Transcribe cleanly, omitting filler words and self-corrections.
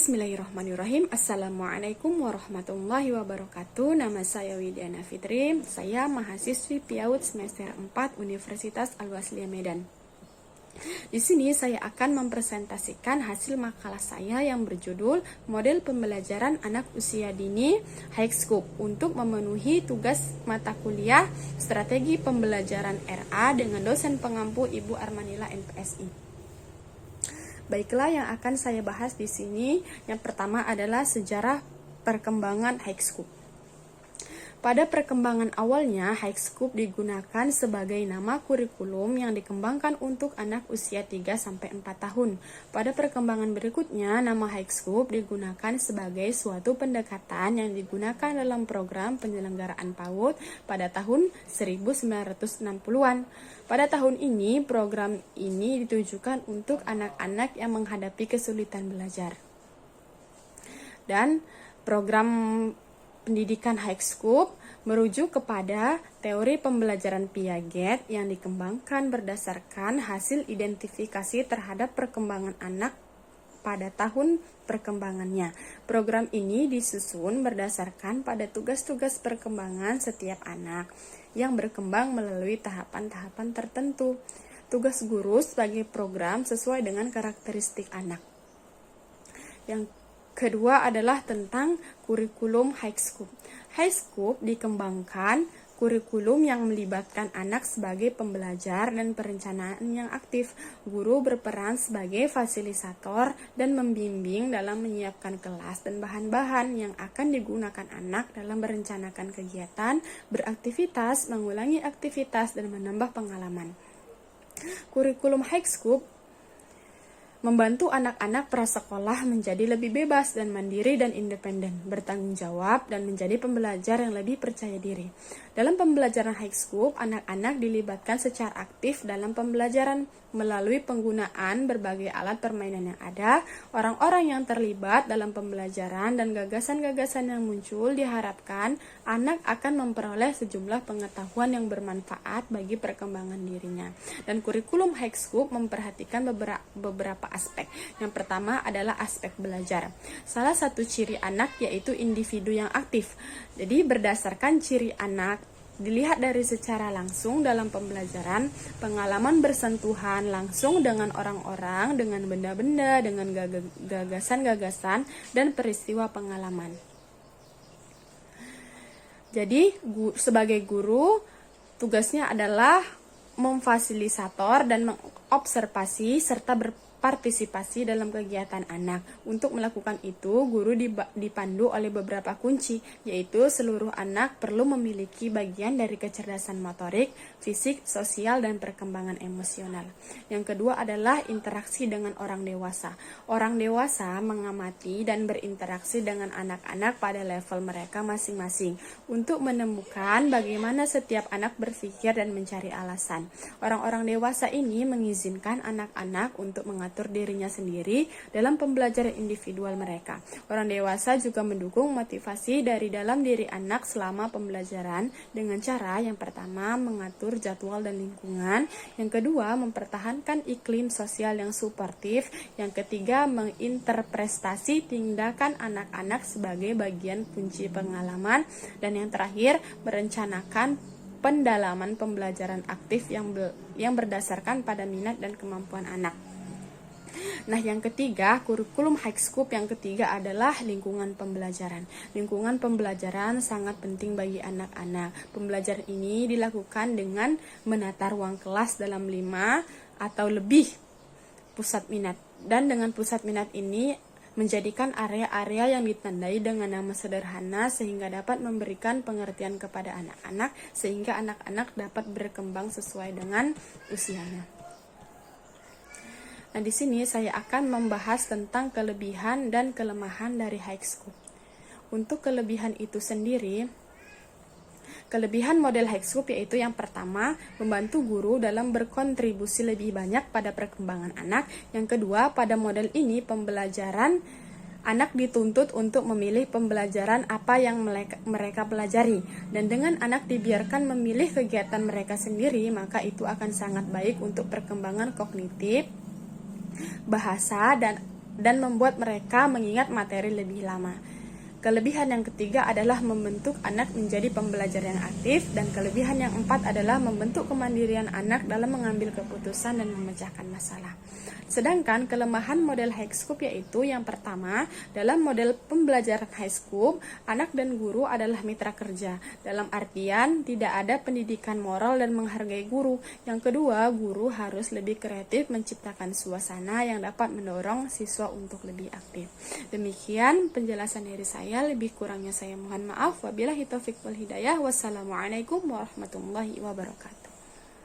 Bismillahirrahmanirrahim. Assalamualaikum warahmatullahi wabarakatuh. Nama saya Widiana Fitri. Saya mahasiswi PIAUD semester 4 Universitas Al-Wasliyah Medan. Di sini saya akan mempresentasikan hasil makalah saya yang berjudul Model Pembelajaran Anak Usia Dini High Scope untuk memenuhi tugas mata kuliah Strategi Pembelajaran RA dengan dosen pengampu Ibu Armanila MPSI. Baiklah, yang akan saya bahas di sini yang pertama adalah sejarah perkembangan high scope. Pada perkembangan awalnya, high scope digunakan sebagai nama kurikulum yang dikembangkan untuk anak usia 3-4 tahun. Pada perkembangan berikutnya, nama high scope digunakan sebagai suatu pendekatan yang digunakan dalam program penyelenggaraan PAUD pada tahun 1960-an. Pada tahun ini, program ini ditujukan untuk anak-anak yang menghadapi kesulitan belajar. Dan program pendidikan high scope merujuk kepada teori pembelajaran Piaget yang dikembangkan berdasarkan hasil identifikasi terhadap perkembangan anak pada tahun perkembangannya. Program ini disusun berdasarkan pada tugas-tugas perkembangan setiap anak yang berkembang melalui tahapan-tahapan tertentu. Tugas guru sebagai program sesuai dengan karakteristik anak. Yang kedua adalah tentang kurikulum high scope. High scope dikembangkan kurikulum yang melibatkan anak sebagai pembelajar dan perencanaan yang aktif. Guru berperan sebagai fasilitator dan membimbing dalam menyiapkan kelas dan bahan-bahan yang akan digunakan anak dalam merencanakan kegiatan, beraktivitas, mengulangi aktivitas, dan menambah pengalaman. Kurikulum high scope membantu anak-anak prasekolah menjadi lebih bebas dan mandiri dan independen, bertanggung jawab, dan menjadi pembelajar yang lebih percaya diri. Dalam pembelajaran high scope, anak-anak dilibatkan secara aktif dalam pembelajaran melalui penggunaan berbagai alat permainan yang ada. Orang-orang yang terlibat dalam pembelajaran dan gagasan-gagasan yang muncul diharapkan anak akan memperoleh sejumlah pengetahuan yang bermanfaat bagi perkembangan dirinya. Dan kurikulum high scope memperhatikan beberapa aspek. Yang pertama adalah aspek belajar. Salah satu ciri anak yaitu individu yang aktif. Jadi berdasarkan ciri anak dilihat dari secara langsung dalam pembelajaran, pengalaman bersentuhan langsung dengan orang-orang, dengan benda-benda, dengan gagasan-gagasan, dan peristiwa pengalaman. Jadi, sebagai guru, tugasnya adalah memfasilitator dan mengobservasi serta berpartisipasi dalam kegiatan anak. Untuk melakukan itu, guru dipandu oleh beberapa kunci, yaitu seluruh anak perlu memiliki bagian dari kecerdasan motorik, fisik, sosial, dan perkembangan emosional. Yang kedua adalah interaksi dengan orang dewasa. Orang dewasa mengamati dan berinteraksi dengan anak-anak pada level mereka masing-masing untuk menemukan bagaimana setiap anak berpikir dan mencari alasan. Orang-orang dewasa ini mengizinkan anak-anak untuk mengatur dirinya sendiri dalam pembelajaran individual mereka. Orang dewasa juga mendukung motivasi dari dalam diri anak selama pembelajaran dengan cara yang pertama mengatur jadwal dan lingkungan, yang kedua mempertahankan iklim sosial yang suportif, yang ketiga menginterpretasi tindakan anak-anak sebagai bagian kunci pengalaman, dan yang terakhir merencanakan pendalaman pembelajaran aktif yang berdasarkan pada minat dan kemampuan anak. Nah, yang ketiga, kurikulum high scope yang ketiga adalah lingkungan pembelajaran. Lingkungan pembelajaran sangat penting bagi anak-anak. Pembelajaran ini dilakukan dengan menata ruang kelas dalam 5 atau lebih pusat minat. Dan dengan pusat minat ini menjadikan area-area yang ditandai dengan nama sederhana sehingga dapat memberikan pengertian kepada anak-anak sehingga anak-anak dapat berkembang sesuai dengan usianya. Nah, di sini saya akan membahas tentang kelebihan dan kelemahan dari high scope. Untuk kelebihan itu sendiri, kelebihan model high scope yaitu yang pertama, membantu guru dalam berkontribusi lebih banyak pada perkembangan anak. Yang kedua, pada model ini pembelajaran anak dituntut untuk memilih pembelajaran apa yang mereka pelajari. Dan dengan anak dibiarkan memilih kegiatan mereka sendiri, maka itu akan sangat baik untuk perkembangan kognitif, bahasa, dan dan membuat mereka mengingat materi lebih lama. Kelebihan yang ketiga adalah membentuk anak menjadi pembelajar yang aktif, dan kelebihan yang keempat adalah membentuk kemandirian anak dalam mengambil keputusan dan memecahkan masalah. Sedangkan kelemahan model high scope yaitu yang pertama, dalam model pembelajaran high scope, anak dan guru adalah mitra kerja. Dalam artian tidak ada pendidikan moral dan menghargai guru. Yang kedua, guru harus lebih kreatif menciptakan suasana yang dapat mendorong siswa untuk lebih aktif. Demikian penjelasan dari saya, lebih kurangnya saya mohon maaf. Wabillahi taufiq wal hidayah. Wassalamualaikum warahmatullahi wabarakatuh.